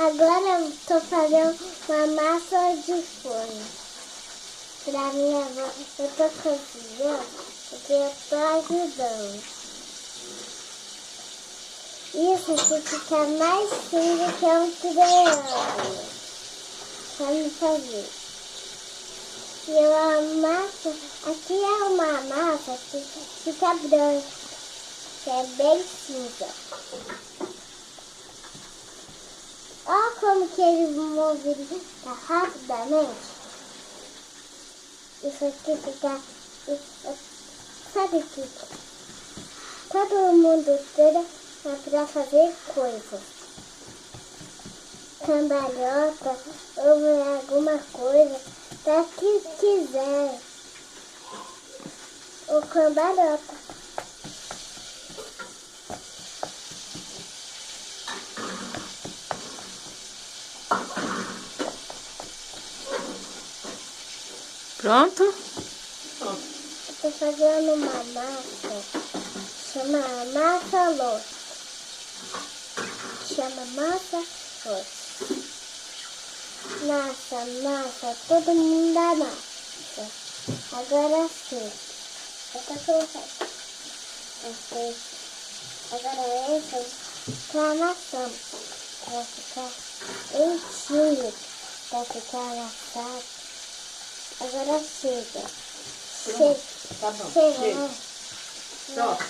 Agora eu tô fazendo uma massa de forno. Pra minha avó, eu tô cozinhando porque eu tô ajudando. Isso que fica mais fino que um triângulo. Vamos fazer. E a massa, aqui é uma massa que fica branca, que é bem cinza. Olha como que ele movimenta rapidamente. Isso aqui fica... Sabe que todo mundo treina para fazer coisas. Cambalhota ou alguma coisa para que quiser. O cambalhota. Pronto? Estou fazendo uma massa, chama massa doce. Chama massa doce. Massa, todo mundo dá massa. Agora sim. Essa colocando. Agora essa para amassando. Para ficar enchido. Para ficar amassado. Agora chega. Pronto. Tá bom. Chega, né? Pronto.